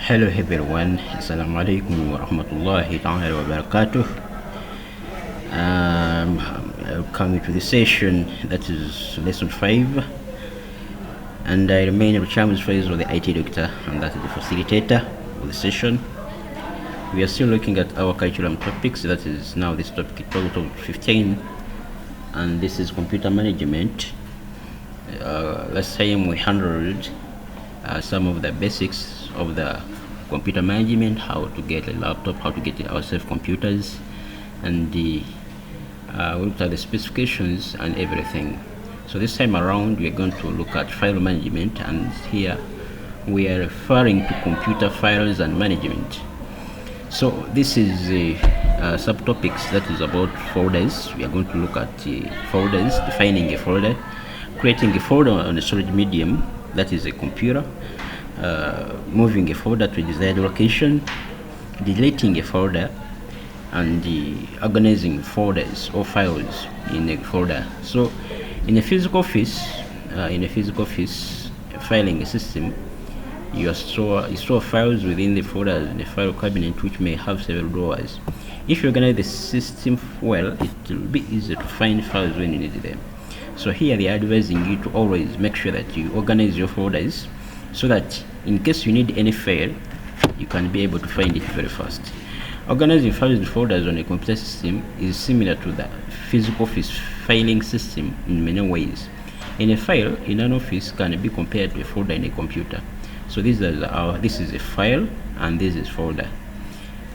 Hello everyone, Assalamu alaikum wa rahmatullahi ta'ala wa barakatuh. Coming to the session that is lesson 5, and I remain a Chairman's Phrase of the IT Doctor, and that is the facilitator of the session. We are still looking at our curriculum topics, that is now this topic total 15, and this is computer management. Last time we handled some of the basics of the computer management, how to get a laptop, how to get ourselves computers, and we looked at the specifications and everything. So this time around we are going to look at file management, and here we are referring to computer files and management. So this is a subtopics that is about folders. We are going to look at folders, defining a folder, creating a folder on a storage medium, that is a computer, moving a folder to a desired location, deleting a folder, and organizing folders or files in a folder. So in a physical office, filing system, you store files within the folder in a file cabinet, which may have several drawers. If you organize the system well, it will be easy to find files when you need them. So here they are advising you to always make sure that you organize your folders so that in case you need any file, you can be able to find it very fast. Organizing files and folders on a computer system is similar to the physical office filing system in many ways. In a file in an office can be compared to a folder in a computer. So this is a file and this is folder.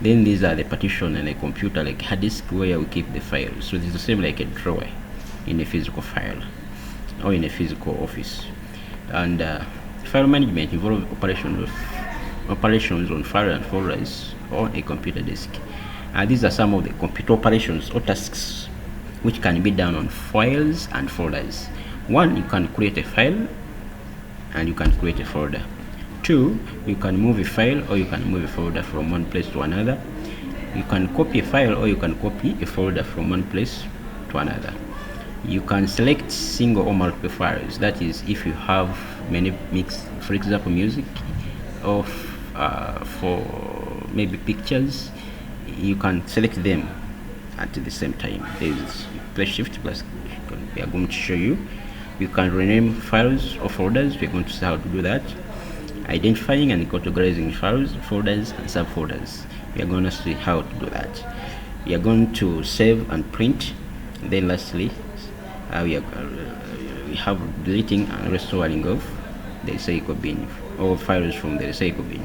Then these are the partition in a computer, like hard disk, where we keep the files. So this is the same like a drawer in a physical file or in a physical office. And file management involves operations on file and folders on a computer disk. These are some of the computer operations or tasks which can be done on files and folders. One, you can create a file and you can create a folder. Two, you can move a file or you can move a folder from one place to another. You can copy a file or you can copy a folder from one place to another. You can select single or multiple files, that is if you have many mix, for example music, or for maybe pictures, you can select them at the same time. There is plus shift plus, we are going to show you. You can rename files or folders. We are going to see how to do that. Identifying and categorizing files, folders and subfolders. We are going to see how to do that. We are going to save and print. Then lastly, we have deleting and restoring of the recycle bin or files from the recycle bin.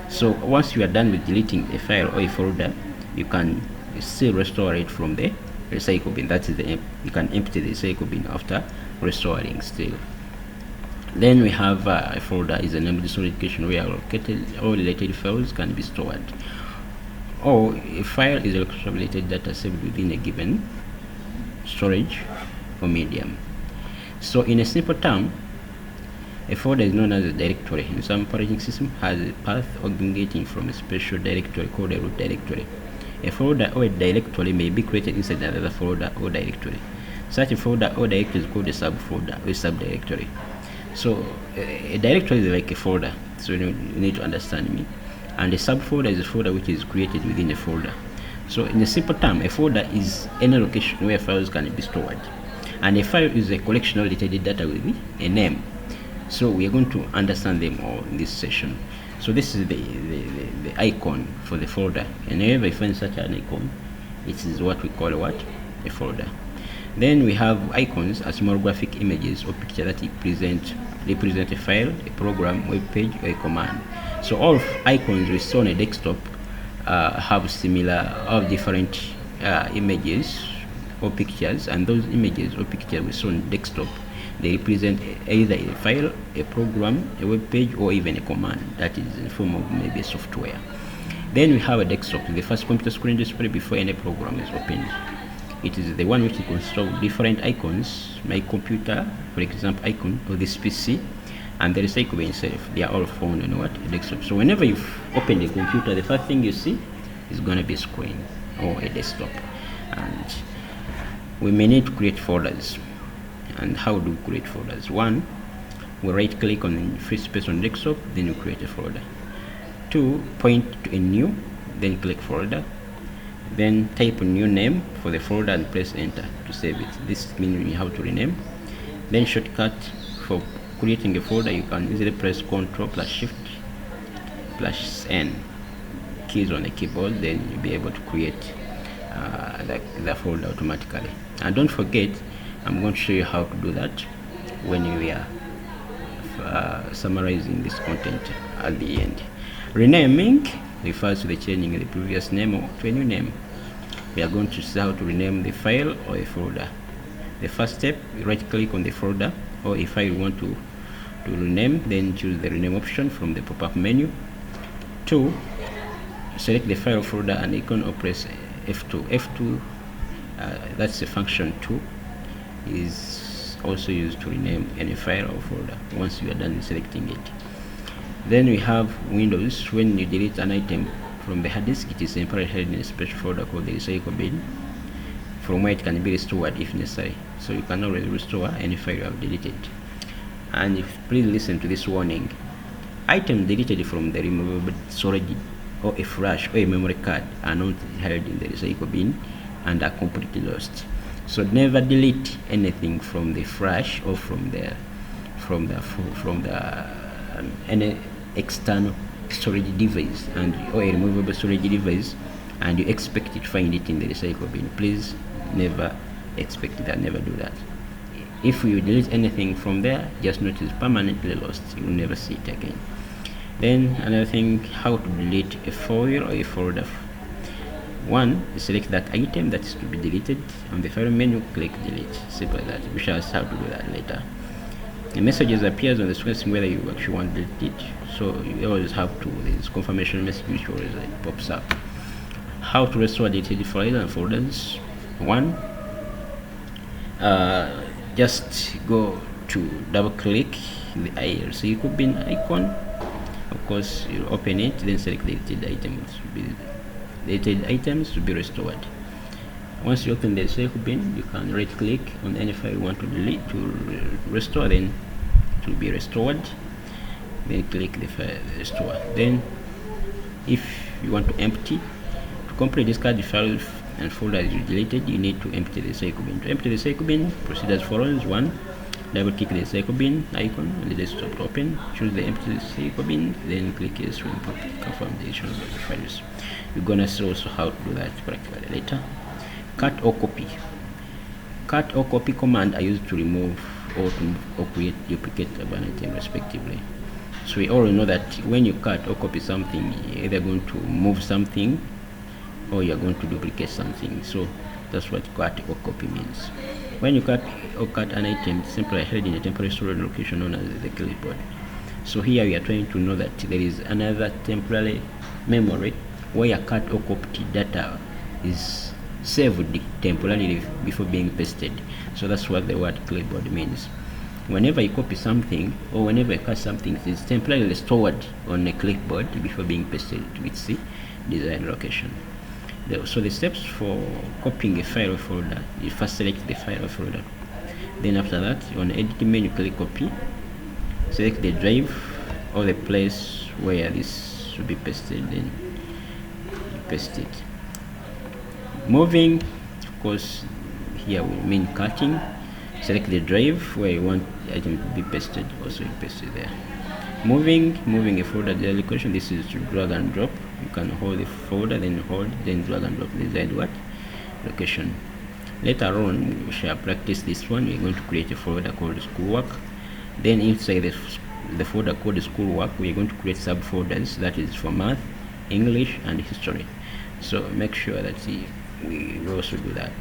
So once you are done with deleting a file or a folder, you can still restore it from the recycle bin. That is you can empty the recycle bin after restoring still. Then we have a folder is an empty storage location where all related files can be stored, or a file is related data saved within a given storage or medium. So in a simple term, a folder is known as a directory. In some operating system has a path originating from a special directory called a root directory. A folder or a directory may be created inside another folder or directory. Such a folder or directory is called a subfolder or a subdirectory. So a directory is like a folder, so you need to understand me. And a subfolder is a folder which is created within a folder. So in a simple term, a folder is any location where files can be stored, and a file is a collection of related data with a name. So we are going to understand them all in this session. So this is the icon for the folder, and whenever you find such an icon, it is what we call a folder. Then we have icons as small graphic images or picture that represent a file, a program, web page, or a command. So all icons we saw on a desktop have different images or pictures, and those images or pictures we saw on desktop, they represent either a file, a program, a web page, or even a command that is in the form of maybe a software. Then we have a desktop, the first computer screen display before any program is opened. It is the one which consists of different icons. My computer, for example, icon of this PC, and the recycle bin itself, they are all found on a desktop. So whenever you open the computer, the first thing you see is going to be a screen or a desktop. And we may need to create folders. And how do we create folders? One, we right click on the free space on desktop, then we create a folder. 2, point to a new, then click folder, then type a new name for the folder and press enter to save it. This means you have to rename. Then shortcut for creating a folder, you can easily press Ctrl plus Shift plus N keys on the keyboard, then you'll be able to create the folder automatically. And don't forget, I'm going to show you how to do that when we are summarizing this content at the end. Renaming refers to the changing the previous name to a new name. We are going to see how to rename the file or a folder. The first step, right click on the folder or a file you want to rename, then choose the rename option from the pop-up menu. 2, select the file folder and icon or press F2. F2, that's the function 2, is also used to rename any file or folder once you are done selecting it. Then we have Windows. When you delete an item from the hard disk, it is temporarily held in a special folder called the recycle bin, from where it can be restored if necessary. So you can always restore any file you have deleted. And please listen to this warning. Items deleted from the removable storage or a flash or a memory card are not held in the recycle bin and are completely lost. So never delete anything from the flash or from any external storage device or a removable storage device, and you expect to find it in the recycle bin. Please never expect that, never do that. If you delete anything from there, just note it's permanently lost. You'll never see it again. Then another thing, how to delete a file or a folder. 1, select that item that is to be deleted. On the file menu, click delete. Simple as that. We shall see how to do that later. The messages appears on the screen whether you actually want to delete it. So you always have to, this confirmation message which always pops up. How to restore deleted files and folders. 1, just go to double click the recycle bin icon. Of course, you open it, then select deleted items to be restored. Once you open the recycle bin, you can right click on any file you want to delete to restore, then it will be restored. Then click the file restore. Then if you want to empty, to completely discard the files and folders you deleted, you need to empty the recycle bin. To empty the recycle bin, proceed as follows. 1, double click the recycle bin icon on the desktop to open, choose the empty recycle bin, then click yes to import, confirm the addition of the files. We're gonna see also how to do that practically later. Cut or copy. Cut or copy command are used to remove or create duplicate of an item respectively. So we all know that when you cut or copy something, you're either going to move something or you're going to duplicate something. So that's what cut or copy means. When you cut an item, it's simply held in a temporary storage location known as the clipboard. So here we are trying to know that there is another temporary memory where cut or copied data is saved temporarily before being pasted. So that's what the word clipboard means. Whenever you copy something or whenever you cut something, it is temporarily stored on a clipboard before being pasted to its desired location. So the steps for copying a file or folder, you first select the file or folder. Then after that, on the edit menu, click copy. Select the drive or the place where this should be pasted, then you paste it. Moving, of course, here we mean cutting. Select the drive where you want the item to be pasted, also you paste it there. Moving a folder to the location, this is to drag and drop. You can hold the folder, then hold, then drag and drop the desired location. Later on, we shall practice this one. We're going to create a folder called schoolwork. Then inside the folder called schoolwork, we're going to create subfolders, that is for math, English, and history. So make sure that we also do that.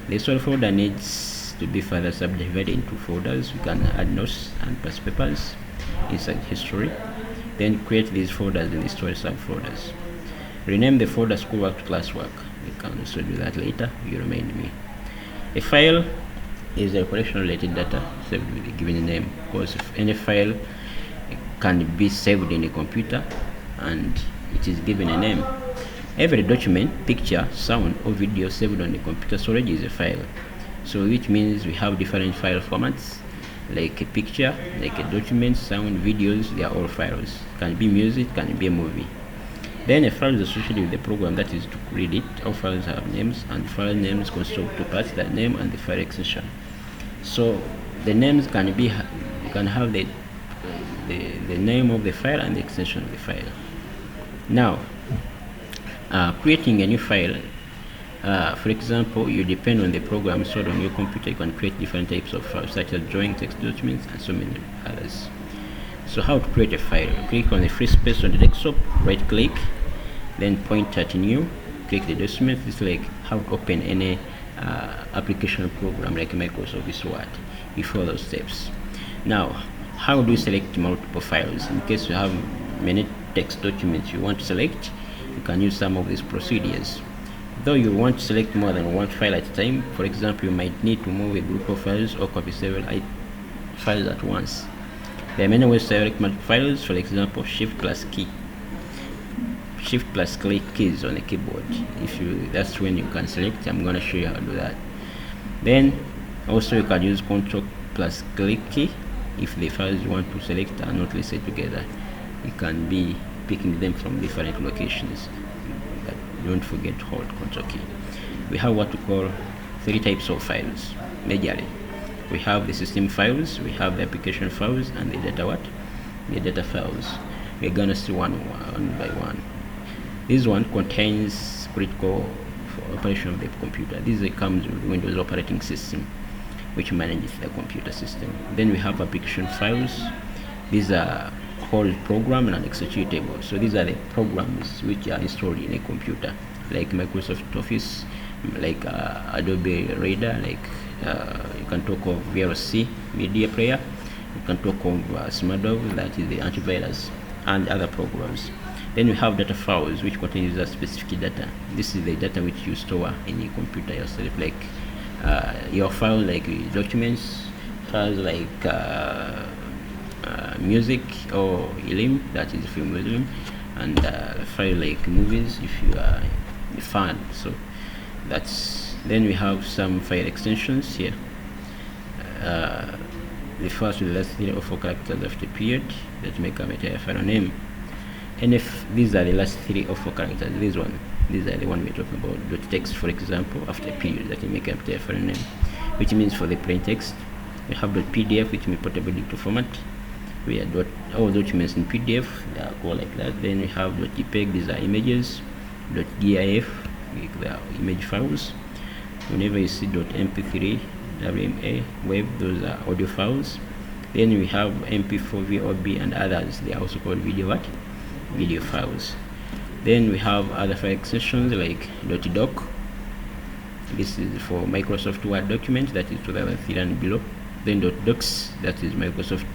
The history folder needs to be further subdivided into folders. You can add notes and past papers inside history. Then create these folders in the history subfolders. Rename the folder schoolwork to classwork. We can also do that later. You remind me. A file is a collection of related data saved with a given name. Of course, if any file can be saved in a computer and it is given a name. Every document, picture, sound, or video saved on the computer storage is a file. So which means we have different file formats, like a picture, like a document, sound, videos, they are all files. Can be music, can be a movie. Then a file is associated with the program that is to read it. All files have names, and file names consist of two parts: the name and the file extension. So the names can be, you can have the name of the file and the extension of the file. Now, creating a new file, for example, you depend on the program installed on your computer. You can create different types of files, such as drawing, text documents, and so many others. So how to create a file? Click on the free space on the desktop, right click, then point at new, click the document. It's like how to open any application program like Microsoft Word. You follow those steps. Now, how do you select multiple files? In case you have many text documents you want to select, you can use some of these procedures. Though you want to select more than one file at a time, for example, you might need to move a group of files or copy several files at once. There are many ways to select multiple files. For example, Shift plus click keys on the keyboard. That's when you can select. I'm going to show you how to do that. Then also you can use Ctrl plus click key if the files you want to select are not listed together. You can be picking them from different locations. But don't forget to hold Ctrl key. We have what we call three types of files majorly. We have the system files, we have the application files, and the data files. We're gonna see one by one. This one contains critical for operation of the computer. This comes with Windows operating system, which manages the computer system. Then we have application files. These are whole program and executable. So these are the programs which are installed in a computer, like Microsoft Office, like Adobe Reader, like you can talk of VLC media player, you can talk of SmartDOV, that is the antivirus, and other programs. Then we have data files, which contain user specific data. This is the data which you store in your computer yourself, like your file, like documents, files like music or film, that is film music, and file like movies if you are a fan. So then we have some file extensions here. The first with the last 3 or 4 characters after period that make a entire file name. And if these are the last 3 or 4 characters, these are the one we're talking about. .text, for example, after period that will make a entire file name, which means for the plain text. We have .pdf, which means portable dicto format. We are all documents in PDF, they are called like that. Then we have .jpeg, these are images. .gif, they are image files. Whenever you see .mp3, WMA, web, those are audio files. Then we have MP4, VOB, and others. They are also called video files. Then we have other file extensions like .doc. This is for Microsoft Word documents, that is 2003 and below. Then .docs, that is Microsoft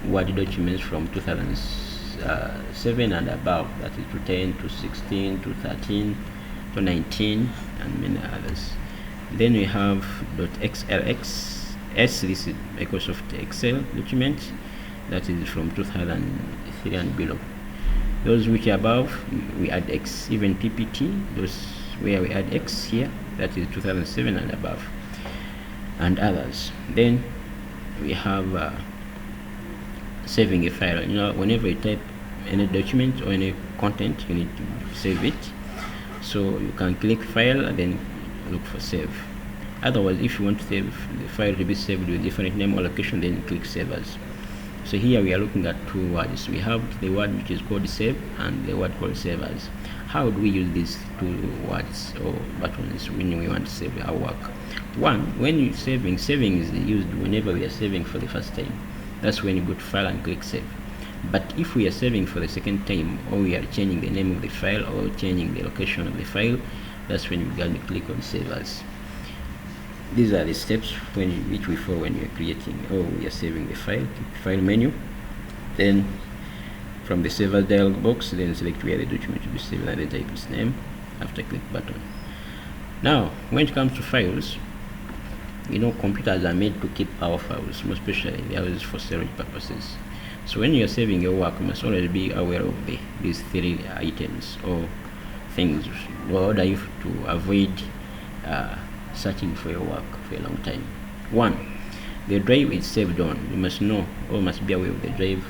Word documents from 2007 and above, that is to 10 to 16 to 13 to 19 and many others. Then we have .xlx. This is Microsoft Excel document, that is from 2003 and below. Those which are above, we add X. Even PPT, those where we add X here, that is 2007 and above, and others. Then we have saving a file. Whenever you type any document or any content, you need to save it. So you can click file and then look for save. Otherwise, if you want to save the file to be saved with different name or location, then click save as. So here we are looking at two words. We have the word which is called save and the word called save as. How do we use these two words or buttons when we want to save our work? One, when you're saving is used whenever we are saving for the first time. That's when you go to file and click save. But if we are saving for the second time, or we are changing the name of the file or changing the location of the file, that's when we can click on save as. These are the steps which we follow when we are creating or we are saving the file. File menu, then from the save as dialog box, then select where the document will be saved and then type its name after click button. Now, when it comes to files, computers are made to keep our files, most especially they are used for storage purposes. So when you are saving your work, you must always be aware of these 3 items or things in order to avoid searching for your work for a long time. 1, the drive is saved on. You must know or must be aware of the drive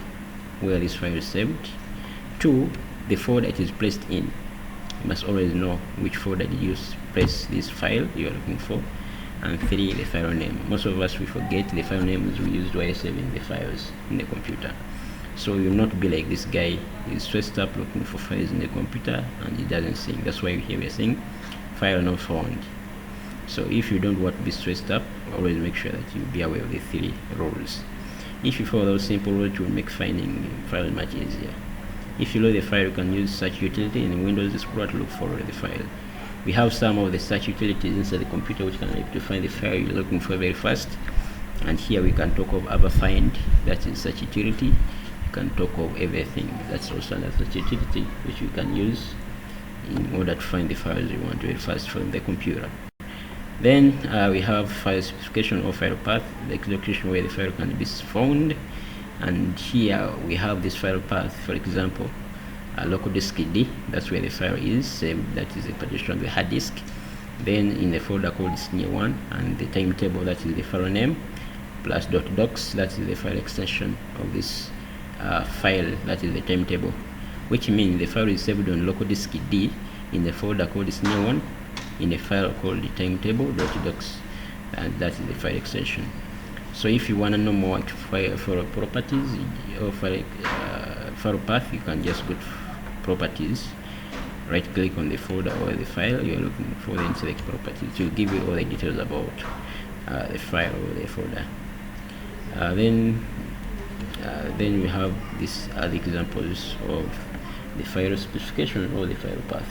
where this file is saved. 2, the folder it is placed in. You must always know which folder did you place this file you are looking for. And 3, the file name. Most of us, we forget the file names we use while saving the files in the computer. So you'll not be like this guy. He's stressed up looking for files in the computer and he doesn't sing. That's why here we're saying file not found. So if you don't want to be stressed up, always make sure that you be aware of the 3 rules. If you follow those simple rules, it will make finding files much easier. If you load the file, you can use search utility in Windows Explorer to look for the file. We have some of the search utilities inside the computer which can help you to find the file you're looking for very fast. And here we can talk of AvaFind, that is search utility. You can talk of everything, that's also another search utility which you can use in order to find the files you want very fast from the computer. Then we have file specification or file path, the location where the file can be found. And here we have this file path, for example, local disk D, that's where the file is saved, that is a partition of the hard disk. Then in the folder called SNE1, and the timetable, that is the file name, plus .docs, that is the file extension of this file, that is the timetable, which means the file is saved on local disk D in the folder called SNE1, in a file called the timetable.docs, and that is the file extension. So if you want to know more file properties or file path, you can just go to properties, right click on the folder or the file you're looking for, then select properties. It will give you all the details about the file or the folder. Then we have these other examples of the file specification or the file path.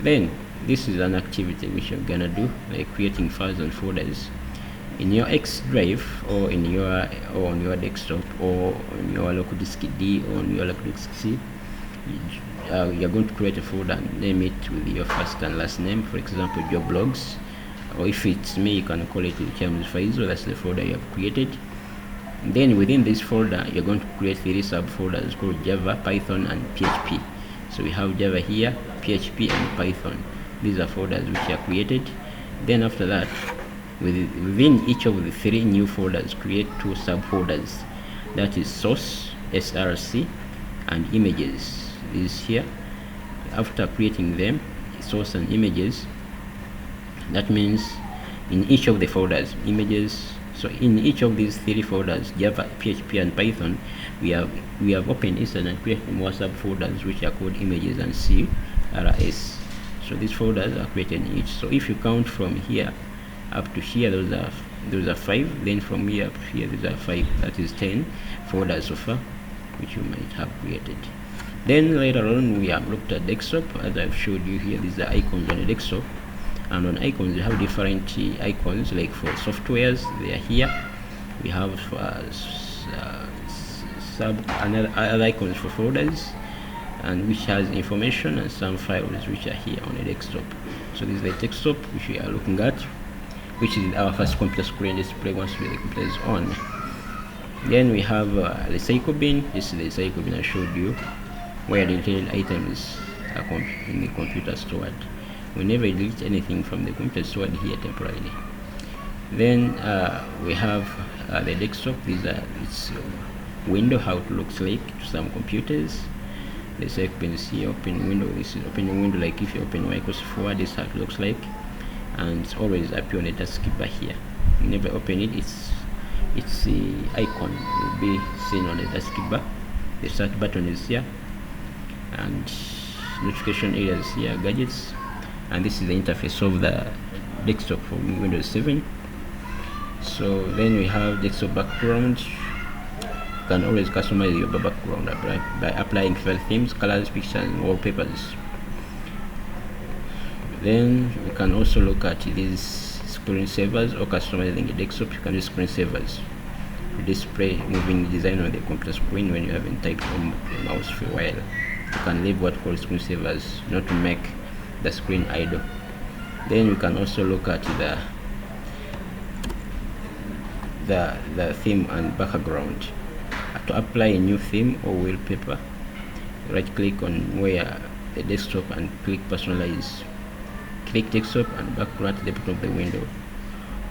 Then this is an activity which you're gonna do, like creating files and folders in your X drive or in your on your desktop or on your local disk D or on your local disk C. You're going to create a folder and name it with your first and last name, for example job logs, or if it's me, you can call it James Faizo. That's the folder you have created. Then within this folder you're going to create 3 subfolders called Java, Python and PHP. So we have Java here, PHP and Python. These are folders which are created. Then after that, within each of the 3 new folders, create 2 subfolders, that is source, SRC, and images. Is here. After creating them, source and images, that means in each of the folders, images. So in each of these 3 folders, Java, PHP and Python, we have opened inside and created more subfolders which are called images and CRS. So these folders are created in each. So if you count from here up to here, those are 5. Then from here up to here, those are 5. That is 10 folders so far which you might have created. Then later on we have looked at desktop. As I've showed you here, these are icons on the desktop, and on icons you have different icons. Like for softwares, they are here. We have other icons for folders, and which has information, and some files which are here on the desktop. So this is the desktop which we are looking at, which is our first computer screen display once the computer is on. Then we have the cycle bin. This is the cycle bin I showed you, where deleted items are in the computer stored. We never delete anything from the computer, stored here temporarily. Then we have the desktop. These are its window, how it looks like to some computers. The cycle bin is here, open window. This is opening window, like if you open Microsoft Word, this is how it looks like, and it's always appear on the taskbar here. You never open it, its icon will be seen on the taskbar. The start button is here, and notification areas here, gadgets, and this is the interface of the desktop for Windows 7. So then we have desktop background. You can always customize your background by applying file themes, colors, pictures, and wallpapers. Then we can also look at these screensavers or customizing the desktop. You can use screensavers to display moving design on the computer screen when you haven't typed on the mouse for a while. You can leave what called screensavers, not to make the screen idle. Then you can also look at the theme and background. To apply a new theme or wallpaper, right click on where the desktop and click personalize. Click desktop and background at the bottom of the window.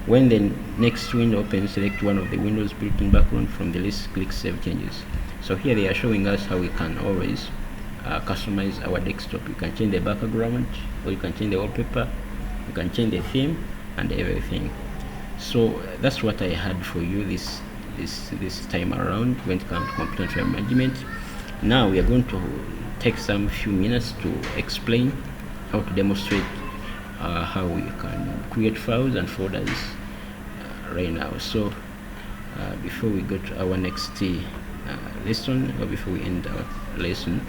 When the next window opens, select one of the windows built-in background from the list, click save changes. So here they are showing us how we can always customize our desktop. You can change the background, or you can change the wallpaper, you can change the theme and everything. So that's what I had for you this time around when it comes to computer file management. Now we are going to take some few minutes to explain how to demonstrate how we can create files and folders right now. So before we go to our next lesson, or before we end our lesson,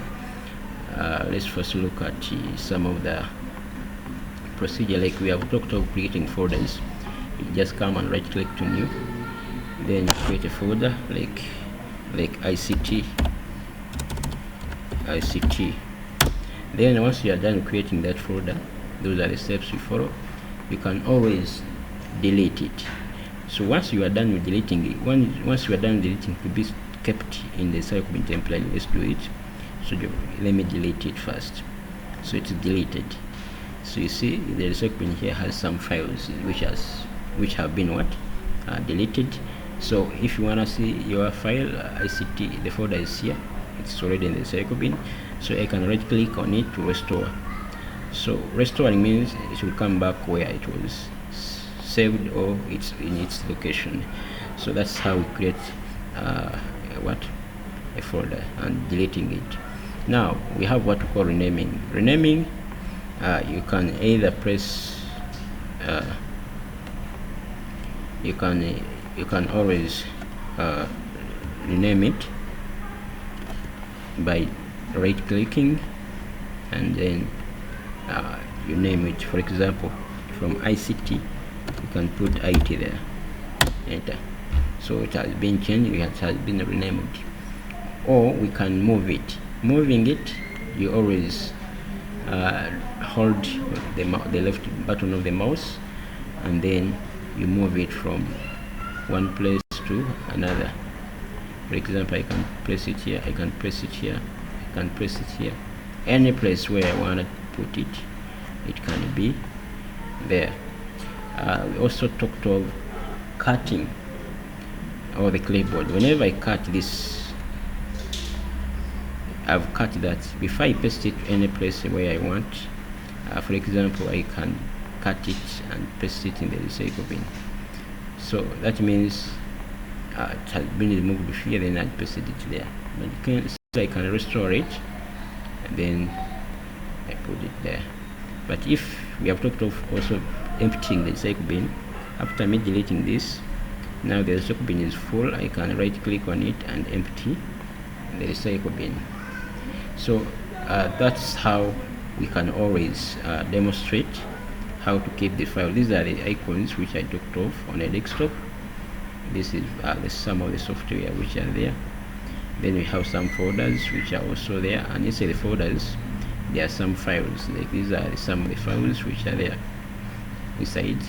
let's first look at some of the procedure. Like we have talked about creating folders. You just come and right click to new, then create a folder like ICT. Then once you are done creating that folder, those are the steps you follow. You can always delete it. So once you are done with deleting it, once you are done deleting, it will be kept in the Cyclobin template. Let's do it. So let me delete it first. So it's deleted. So you see the Cyclobin here has some files which have been deleted. So if you want to see your file ICT, the folder is here, it's already in the Cyclobin. So I can right click on it to restore. So restoring means it will come back where it was saved, or it's in its location. So that's how we create a folder and deleting it. Now we have what we call renaming. Renaming, you can either press you can always rename it by right clicking, and then you name it. For example, from ICT you can put IT there, enter. So it has been changed, it has been renamed. Or we can move it. Moving it, you always hold the left button of the mouse, and then you move it from one place to another. For example, I can press it here, I can press it here, I can press it here. Any place where I want to put it, it can be there. We also talked of cutting, or the clipboard. Whenever I cut this, I've cut that. Before I paste it to any place where I want, for example, I can cut it and paste it in the recycle bin. So that means it has been removed here, then I pasted it there. But you can see I can restore it, and then I put it there. But if we have talked of also emptying the recycle bin, after me deleting this, now the recycle bin is full, I can right click on it and empty the recycle bin. So that's how we can always demonstrate how to keep the file. These are the icons which I talked of on a desktop. This is some of the software which are there. Then we have some folders which are also there, and inside the folders there are some files. Like these are some of the files which are there inside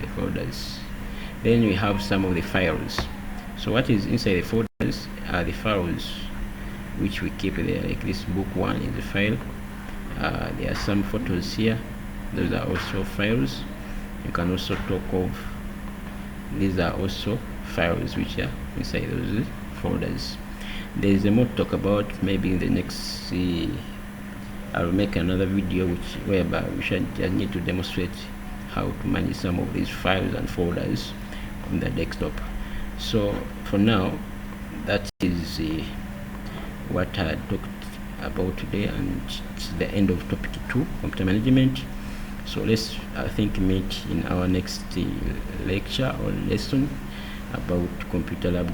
the folders. Then we have some of the files. So what is inside the folders are the files which we keep there. Like this book 1 is a file. There are some photos here, those are also files. You can also talk of, these are also files which are inside those folders. There is a more to talk about. Maybe in the next I'll make another video whereby we should just need to demonstrate how to manage some of these files and folders on the desktop. So for now, that is what I talked about today, and it's the end of topic 2, computer management. So let's meet in our next lecture or lesson about computer lab